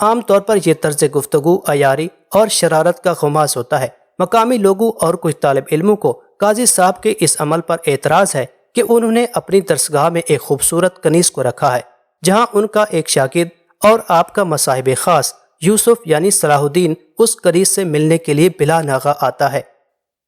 عام طور پر یہ طرز گفتگو عیاری اور شرارت کا غماز ہوتا ہے۔ مقامی لوگوں اور کچھ طالب علموں کو قاضی صاحب کے اس عمل پر اعتراض ہے کہ انہوں نے اپنی درسگاہ میں ایک خوبصورت کنیز کو رکھا ہے جہاں ان کا ایک شاگرد اور آپ کا مصاحب خاص یوسف یعنی صلاح الدین اس کنیز سے ملنے کے لیے بلا ناغہ آتا ہے۔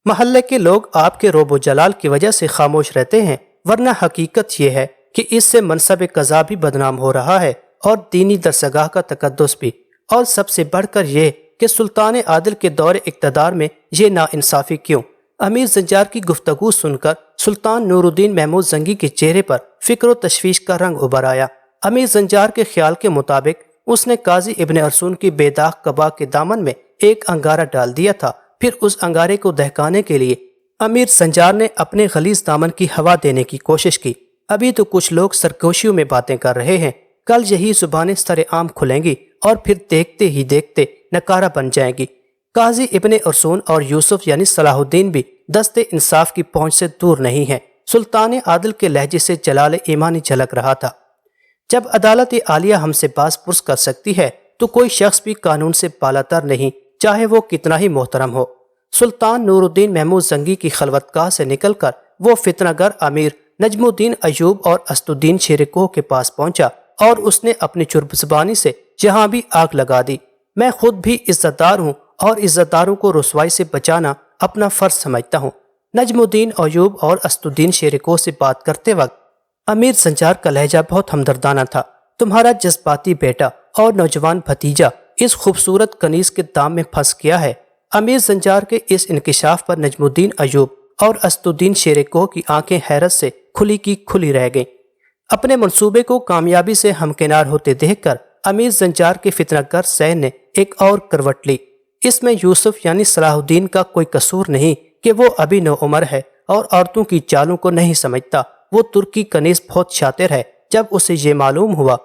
محلے کے لوگ آپ کے روب و جلال کی وجہ سے خاموش رہتے ہیں، ورنہ حقیقت یہ ہے کہ اس سے منصب قضا بھی بدنام ہو رہا ہے اور دینی درسگاہ کا تقدس بھی، اور سب سے بڑھ کر یہ کہ سلطان عادل کے دور اقتدار میں یہ ناانصافی کیوں؟ امیر زنجار کی گفتگو سن کر سلطان نور الدین محمود زنگی کے چہرے پر فکر و تشویش کا رنگ ابھر آیا۔ امیر زنجار کے خیال کے مطابق اس نے قاضی ابن ارسون کی بے داغ قبا کے دامن میں ایک انگارہ ڈال دیا تھا۔ پھر اس انگارے کو دہکانے کے لیے امیر زنجار نے اپنے غلیظ دامن کی ہوا دینے کی کوشش کی۔ ابھی تو کچھ لوگ سرگوشیوں میں باتیں کر رہے ہیں، کل یہی زبانیں سر عام کھلیں گی اور پھر دیکھتے ہی دیکھتے نکارہ بن جائیں گی۔ قاضی ابن ارسون اور یوسف یعنی صلاح الدین بھی دست انصاف کی پہنچ سے دور نہیں ہیں۔ سلطان عادل کے لہجے سے جلال ایمانی جھلک رہا تھا۔ جب عدالت عالیہ ہم سے باز پرس کر سکتی ہے تو کوئی شخص بھی قانون سے بالاتر نہیں، چاہے وہ کتنا ہی محترم ہو۔ سلطان نور الدین محمود زنگی کی خلوتگاہ سے نکل کر وہ فتنہ گر امیر نجم الدین ایوب اور اسد الدین شیر کوہ کے پاس پہنچا اور اس نے اپنی چرب زبانی سے جہاں بھی آگ لگا دی۔ میں خود بھی عزت دار ہوں اور عزت داروں کو رسوائی سے بچانا اپنا فرض سمجھتا ہوں۔ نجم الدین ایوب اور اسد الدین شیر کوہ سے بات کرتے وقت امیر زنجار کا لہجہ بہت ہمدردانہ تھا۔ تمہارا جذباتی بیٹا اور نوجوان بھتیجا اس خوبصورت کنیز کے دام میں پھنس گیا ہے۔ امیر زنجار کے اس انکشاف پر نجم الدین ایوب اور اسد الدین شیر کوہ کی آنکھیں حیرت سے کھلی کی کھلی رہ گئیں۔ اپنے منصوبے کو کامیابی سے ہمکنار ہوتے دیکھ کر امیر زنجار کے فتنہ گر سین نے ایک اور کروٹ لی۔ اس میں یوسف یعنی صلاح الدین کا کوئی قصور نہیں کہ وہ ابھی نوعمر ہے اور عورتوں کی چالوں کو نہیں سمجھتا۔ وہ ترکی کنیز بہت شاطر ہے۔ جب اسے یہ معلوم ہوا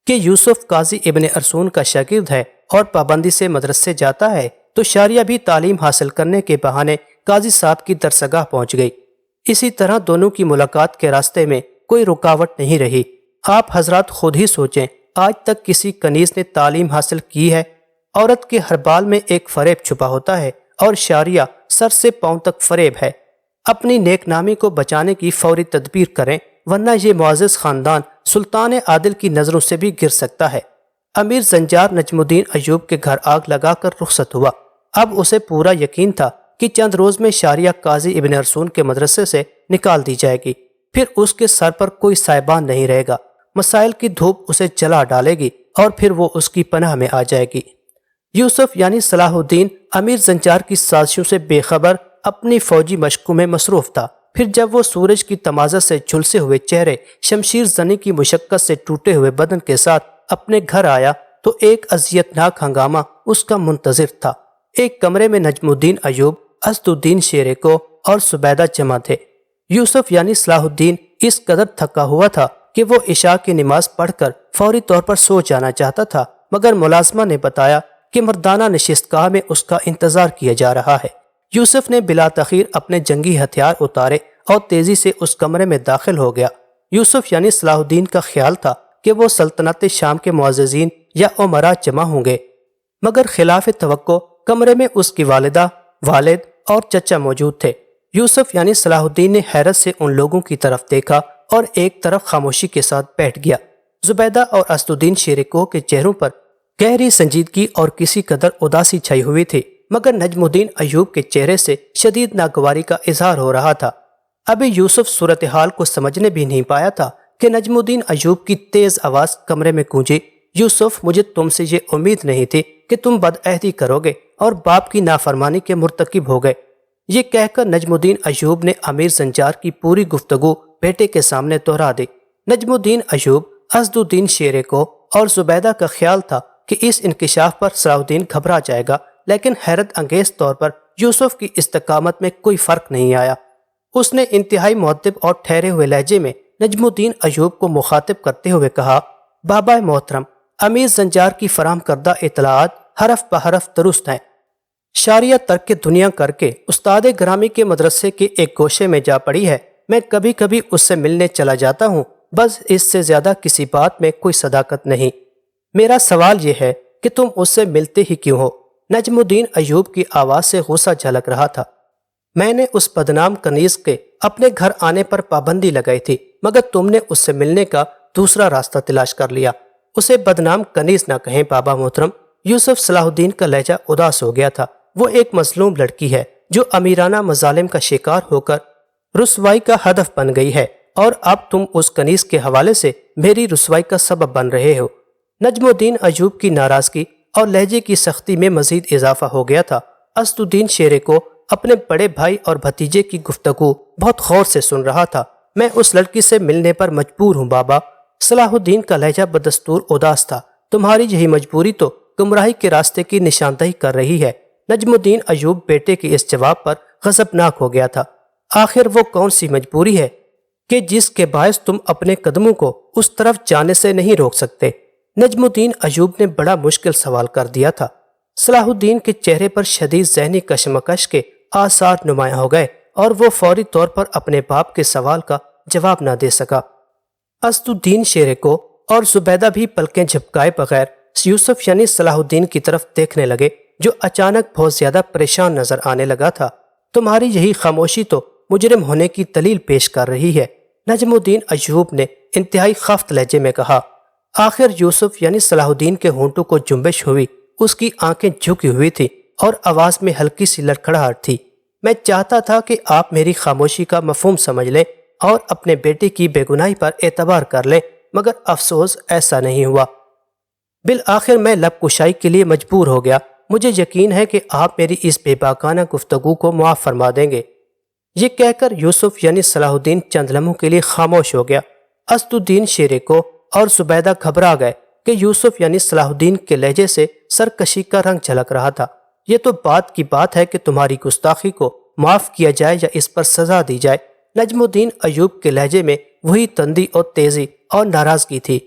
کہ یوسف قاضی ابن ارسون کا شاگرد ہے اور پابندی سے مدرسے جاتا ہے تو شاریہ بھی تعلیم حاصل کرنے کے بہانے قاضی صاحب کی درسگاہ پہنچ گئی۔ اسی طرح دونوں کی ملاقات کے راستے میں کوئی رکاوٹ نہیں رہی۔ آپ حضرات خود ہی سوچیں، آج تک کسی کنیز نے تعلیم حاصل کی ہے؟ عورت کے ہر بال میں ایک فریب چھپا ہوتا ہے اور شاریہ سر سے پاؤں تک فریب ہے۔ اپنی نیک نامی کو بچانے کی فوری تدبیر کریں، ورنہ یہ معزز خاندان سلطان عادل کی نظروں سے بھی گر سکتا ہے۔ امیر زنجار نجم الدین ایوب کے گھر آگ لگا کر رخصت ہوا۔ اب اسے پورا یقین تھا کہ چند روز میں شاریہ قاضی ابن ارسون کے مدرسے سے نکال دی جائے گی، پھر اس کے سر پر کوئی سائبان نہیں رہے گا۔ مسائل کی دھوپ اسے جلا ڈالے گی اور پھر وہ اس کی پناہ میں آ جائے گی۔ یوسف یعنی صلاح الدین امیر زنجار کی سازشوں سے بے خبر اپنی فوجی مشقوں میں مصروف تھا۔ پھر جب وہ سورج کی تمازت سے جھلسے ہوئے چہرے، شمشیر زنی کی مشقت سے ٹوٹے ہوئے بدن کے ساتھ اپنے گھر آیا تو ایک اذیتناک ہنگامہ اس کا منتظر تھا۔ ایک کمرے میں نجم الدین ایوب، اسد الدین شیر کوہ اور زبیدہ جمع تھے۔ یوسف یعنی صلاح الدین اس قدر تھکا ہوا تھا کہ وہ عشاء کی نماز پڑھ کر فوری طور پر سو جانا چاہتا تھا، مگر ملازمہ نے بتایا کہ مردانہ نشستگاہ میں اس کا انتظار کیا جا رہا ہے۔ یوسف نے بلا تاخیر اپنے جنگی ہتھیار اتارے اور تیزی سے اس کمرے میں داخل ہو گیا۔ یوسف یعنی صلاح الدین کا خیال تھا کہ وہ سلطنت شام کے معززین یا امراء جمع ہوں گے، مگر خلاف توقع کمرے میں اس کی والدہ، والد اور چچا موجود تھے۔ یوسف یعنی صلاح الدین نے حیرت سے ان لوگوں کی طرف دیکھا اور ایک طرف خاموشی کے ساتھ بیٹھ گیا۔ زبیدہ اور اسد الدین شیر کوہ کے چہروں پر گہری سنجیدگی اور کسی قدر اداسی چھائی ہوئی تھی، مگر نجم الدین ایوب کے چہرے سے شدید ناگواری کا اظہار ہو رہا تھا۔ ابھی یوسف صورتحال کو سمجھنے بھی نہیں پایا تھا کہ نجم الدین ایوب کی تیز آواز کمرے میں گونجی، یوسف مجھے تم سے یہ امید نہیں تھی کہ تم بدعہدی کرو گے اور باپ کی نافرمانی کے مرتکب ہو گئے۔ یہ کہہ کر نجم الدین ایوب نے امیر زنجار کی پوری گفتگو بیٹے کے سامنے دہرا دی۔ نجم الدین ایوب، اسد الدین شیر کوہ اور زبیدہ کا خیال تھا کہ اس انکشاف پر صلاح الدین گھبرا جائے گا، لیکن حیرت انگیز طور پر یوسف کی استقامت میں کوئی فرق نہیں آیا۔ اس نے انتہائی مؤدب اور ٹھہرے ہوئے لہجے میں نجم الدین ایوب کو مخاطب کرتے ہوئے کہا، بابا محترم، امیر زنجار کی فراہم کردہ اطلاعات حرف بحرف درست ہیں۔ شاریہ ترک دنیا کر کے استاد گرامی کے مدرسے کے ایک گوشے میں جا پڑی ہے۔ میں کبھی کبھی اس سے ملنے چلا جاتا ہوں، بس اس سے زیادہ کسی بات میں کوئی صداقت نہیں۔ میرا سوال یہ ہے کہ تم اس سے ملتے ہی کیوں ہو؟ نجم الدین ایوب کی آواز سے غصہ جھلک رہا تھا۔ میں نے اس بدنام کنیز کے اپنے گھر آنے پر پابندی لگائی تھی، مگر تم نے اس سے ملنے کا دوسرا راستہ تلاش کر لیا۔ اسے بدنام کنیز نہ کہیں بابا محترم۔ یوسف صلاح الدین کا لہجہ اداس ہو گیا تھا۔ وہ ایک مظلوم لڑکی ہے جو امیرانہ مظالم کا شکار ہو کر رسوائی کا ہدف بن گئی ہے، اور اب تم اس کنیز کے حوالے سے میری رسوائی کا سبب بن رہے ہو۔ نجم الدین ایوب کی ناراضگی اور لہجے کی سختی میں مزید اضافہ ہو گیا تھا۔ اسد الدین شیرے کو اپنے بڑے بھائی اور بھتیجے کی گفتگو بہت غور سے سن رہا تھا۔ میں اس لڑکی سے ملنے پر مجبور ہوں بابا۔ صلاح الدین کا لہجہ بدستور اداس تھا۔ تمہاری یہی مجبوری تو گمراہی کے راستے کی نشاندہی کر رہی ہے۔ نجم الدین ایوب بیٹے کے اس جواب پر غضبناک ہو گیا تھا۔ آخر وہ کون سی مجبوری ہے کہ جس کے باعث تم اپنے قدموں کو اس طرف جانے سے نہیں روک سکتے؟ نجم الدین ایوب نے بڑا مشکل سوال کر دیا تھا۔ صلاح الدین کے چہرے پر شدید ذہنی کشمکش کے آثار نمایاں ہو گئے اور وہ فوری طور پر اپنے باپ کے سوال کا جواب نہ دے سکا۔ اسد الدین شیرے کو اور زبیدہ بھی پلکیں جھپکائے بغیر یوسف یعنی صلاح الدین کی طرف دیکھنے لگے، جو اچانک بہت زیادہ پریشان نظر آنے لگا تھا۔ تمہاری یہی خاموشی تو مجرم ہونے کی دلیل پیش کر رہی ہے، نجم الدین ایوب نے انتہائی خفت لہجے میں کہا۔ آخر یوسف یعنی صلاح الدین کے ہونٹوں کو جنبش ہوئی، اس کی آنکھیں جھکی ہوئی تھی اور آواز میں ہلکی سی لڑکھڑاہٹ تھی۔ میں چاہتا تھا کہ آپ میری خاموشی کا مفہوم سمجھ لیں اور اپنے بیٹے کی بے گناہی پر اعتبار کر لیں، مگر افسوس ایسا نہیں ہوا۔ بالآخر میں لب کشائی کے لیے مجبور ہو گیا۔ مجھے یقین ہے کہ آپ میری اس بے باکانہ گفتگو کو معاف فرما دیں گے۔ یہ کہہ کر یوسف یعنی صلاح الدین چند لمحوں کے لیے خاموش ہو گیا۔ اسد الدین شیرے کو اور زبیدہ گھبرا گئے کہ یوسف یعنی صلاح الدین کے لہجے سے سرکشی کا رنگ جھلک رہا تھا۔ یہ تو بات کی بات ہے کہ تمہاری گستاخی کو معاف کیا جائے یا اس پر سزا دی جائے۔ نجم الدین ایوب کے لہجے میں وہی تندی اور تیزی اور ناراضگی تھی۔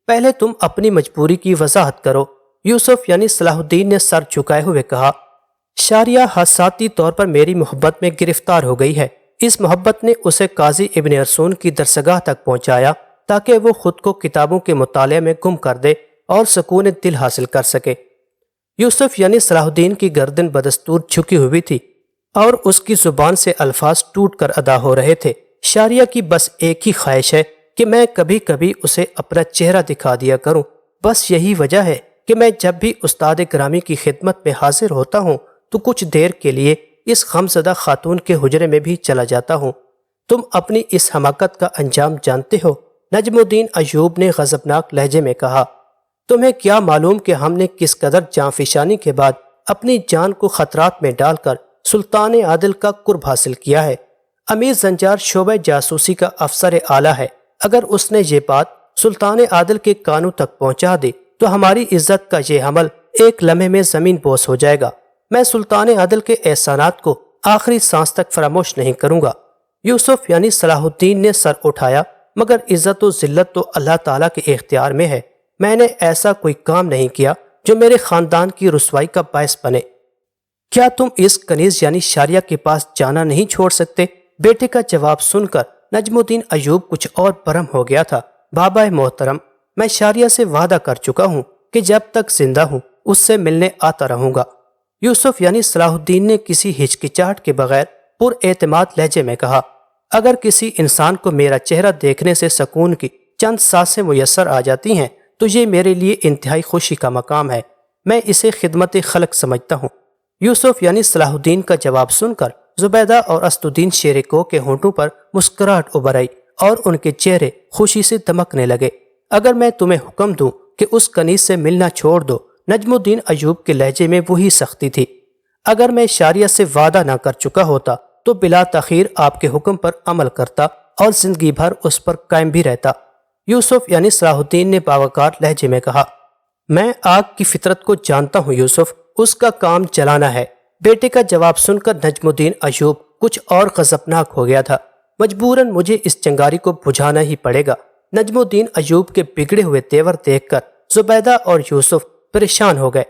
پہلے تم اپنی مجبوری کی وضاحت کرو، یوسف یعنی صلاح الدین نے سر جھکائے ہوئے کہا۔ شاریہ حادثاتی طور پر میری محبت میں گرفتار ہو گئی ہے۔ اس محبت نے اسے قاضی ابن ارسون کی درسگاہ تک پہنچایا تاکہ وہ خود کو کتابوں کے مطالعے میں گم کر دے اور سکون دل حاصل کر سکے۔ یوسف یعنی صلاح الدین کی گردن بدستور جھکی ہوئی تھی اور اس کی زبان سے الفاظ ٹوٹ کر ادا ہو رہے تھے۔ شاریہ کی بس ایک ہی خواہش ہے کہ میں کبھی کبھی اسے اپنا چہرہ دکھا دیا کروں۔ بس یہی وجہ ہے کہ میں جب بھی استاد گرامی کی خدمت میں حاضر ہوتا ہوں تو کچھ دیر کے لیے اس غمزدہ خاتون کے حجرے میں بھی چلا جاتا ہوں۔ تم اپنی اس حماقت کا انجام جانتے ہو، نجم الدین ایوب نے غضبناک لہجے میں کہا۔ تمہیں کیا معلوم کہ ہم نے کس قدر جانفشانی کے بعد اپنی جان کو خطرات میں ڈال کر سلطان عادل کا قرب حاصل کیا ہے۔ امیر زنجار شعبہ جاسوسی کا افسر اعلیٰ ہے۔ اگر اس نے یہ بات سلطان عادل کے کانوں تک پہنچا دی تو ہماری عزت کا یہ حمل ایک لمحے میں زمین بوس ہو جائے گا۔ میں سلطان عادل کے احسانات کو آخری سانس تک فراموش نہیں کروں گا۔ یوسف یعنی صلاح الدین نے سر اٹھایا، مگر عزت و ذلت تو اللہ تعالیٰ کے اختیار میں ہے۔ میں نے ایسا کوئی کام نہیں کیا جو میرے خاندان کی رسوائی کا باعث بنے۔ کیا تم اس کنیز یعنی شاریہ کے پاس جانا نہیں چھوڑ سکتے؟ بیٹے کا جواب سن کر نجم الدین ایوب کچھ اور برہم ہو گیا تھا۔ بابا محترم، میں شاریہ سے وعدہ کر چکا ہوں کہ جب تک زندہ ہوں اس سے ملنے آتا رہوں گا۔ یوسف یعنی صلاح الدین نے کسی ہچکچاہٹ کے بغیر پر اعتماد لہجے میں کہا۔ اگر کسی انسان کو میرا چہرہ دیکھنے سے سکون کی چند سانسیں میسر آ جاتی ہیں تو یہ میرے لیے انتہائی خوشی کا مقام ہے۔ میں اسے خدمت خلق سمجھتا ہوں۔ یوسف یعنی صلاح الدین کا جواب سن کر زبیدہ اور اسد الدین شیرے کو کے ہونٹوں پر مسکراہٹ ابھر آئی اور ان کے چہرے خوشی سے دمکنے لگے۔ اگر میں تمہیں حکم دوں کہ اس کنیز سے ملنا چھوڑ دو، نجم الدین ایوب کے لہجے میں وہی سختی تھی۔ اگر میں شاریہ سے وعدہ نہ کر چکا ہوتا تو بلا تاخیر آپ کے حکم پر عمل کرتا اور زندگی بھر اس پر قائم بھی رہتا۔ یوسف یعنی صلاح الدین نے باوقار لہجے میں کہا۔ میں آگ کی فطرت کو جانتا ہوں یوسف، اس کا کام چلانا ہے۔ بیٹے کا جواب سن کر نجم الدین ایوب کچھ اور غضبناک ہو گیا تھا۔ مجبوراً مجھے اس چنگاری کو بجھانا ہی پڑے گا۔ نجم الدین ایوب کے بگڑے ہوئے تیور دیکھ کر زبیدہ اور یوسف پریشان ہو گئے،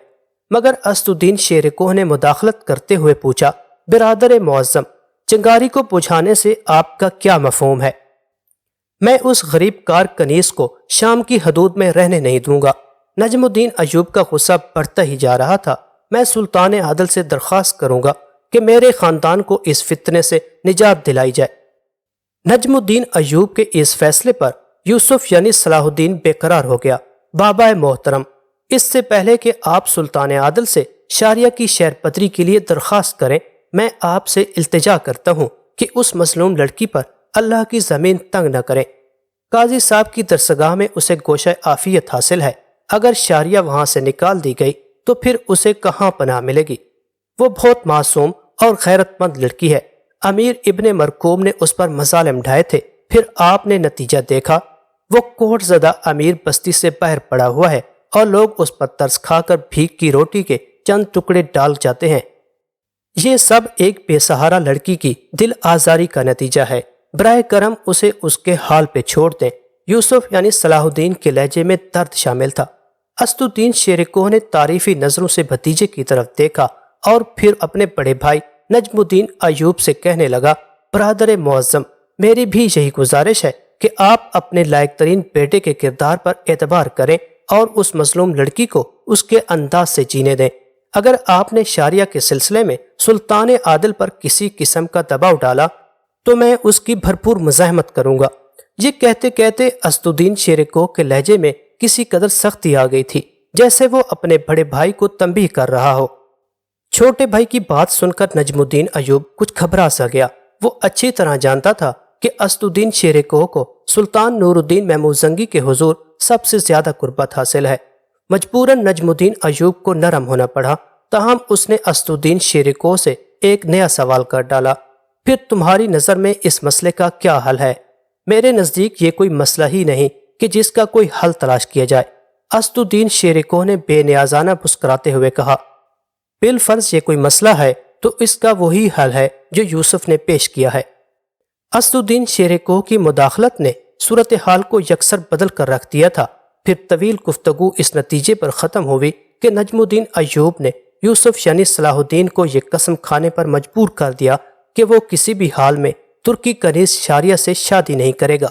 مگر اسد الدین شیرے کوہ نے مداخلت کرتے ہوئے پوچھا، برادر معظم، چنگاری کو بجھانے سے آپ کا کیا مفہوم ہے؟ میں اس غریب کار کنیز کو شام کی حدود میں رہنے نہیں دوں گا۔ نجم الدین ایوب کا غصہ بڑھتا ہی جا رہا تھا۔ میں سلطان عادل سے درخواست کروں گا کہ میرے خاندان کو اس فتنے سے نجات دلائی جائے۔ نجم الدین ایوب کے اس فیصلے پر یوسف یعنی صلاح الدین بے قرار ہو گیا۔ بابا محترم، اس سے پہلے کہ آپ سلطان عادل سے شاریہ کی شہر پدری کے لیے درخواست کریں، میں آپ سے التجا کرتا ہوں کہ اس مظلوم لڑکی پر اللہ کی زمین تنگ نہ کریں۔ قاضی صاحب کی درسگاہ میں اسے گوشہ عافیت حاصل ہے۔ اگر شاریہ وہاں سے نکال دی گئی تو پھر اسے کہاں پناہ ملے گی؟ وہ بہت معصوم اور غیرت مند لڑکی ہے۔ امیر ابن مرکوم نے اس پر مظالم ڈھائے تھے، پھر آپ نے نتیجہ دیکھا۔ وہ کوٹ زدہ امیر بستی سے باہر پڑا ہوا ہے اور لوگ اس پر ترس کھا کر بھیک کی روٹی کے چند ٹکڑے ڈال جاتے ہیں۔ یہ سب ایک بے سہارا لڑکی کی دل آزاری کا نتیجہ ہے۔ برائے کرم اسے اس کے حال پہ چھوڑ دیں۔ یوسف یعنی صلاح الدین کے لہجے میں درد شامل تھا۔ اسد الدین شیر کوہ نے تعریفی نظروں سے بھتیجے کی طرف دیکھا اور پھر اپنے بڑے بھائی نجم الدین ایوب سے کہنے لگا، برادر معظم، میری بھی یہی گزارش ہے کہ آپ اپنے لائق ترین بیٹے کے کردار پر اعتبار کریں اور اس مظلوم لڑکی کو اس کے انداز سے جینے دیں۔ اگر آپ نے شاریہ کے سلسلے میں سلطان عادل پر کسی قسم کا دباؤ ڈالا تو میں اس کی بھرپور مزاحمت کروں گا۔ یہ کہتے کہتے اسد الدین شیر کوہ کے لہجے میں کسی قدر سختی آ گئی تھی، جیسے وہ اپنے بڑے بھائی کو تنبیہ کر رہا ہو۔ چھوٹے بھائی کی بات سن کر نجم الدین ایوب کچھ گھبرا سا گیا۔ وہ اچھی طرح جانتا تھا کہ اسد الدین شیر کوہ کو سلطان نور الدین محمود کے حضور سب سے زیادہ قربت حاصل ہے۔ مجبوراً نجم الدین ایوب کو نرم ہونا پڑا، تاہم اس نے اسد الدین شیر کوہ سے ایک نیا سوال کر ڈالا، پھر تمہاری نظر میں اس مسئلے کا کیا حل ہے؟ میرے نزدیک یہ کوئی مسئلہ ہی نہیں کہ جس کا کوئی حل تلاش کیا جائے۔ اسد الدین شیر کوہ نے بے نیازانہ مسکراتے ہوئے کہا، بالفرض یہ کوئی مسئلہ ہے تو اس کا وہی حل ہے جو یوسف نے پیش کیا ہے۔ اسد الدین شیر کوہ کی مداخلت نے صورتحال کو یکسر بدل کر رکھ دیا تھا۔ پھر طویل گفتگو اس نتیجے پر ختم ہوئی کہ نجم الدین ایوب نے یوسف یعنی صلاح الدین کو یہ قسم کھانے پر مجبور کر دیا کہ وہ کسی بھی حال میں ترکی کنیز شاریہ سے شادی نہیں کرے گا۔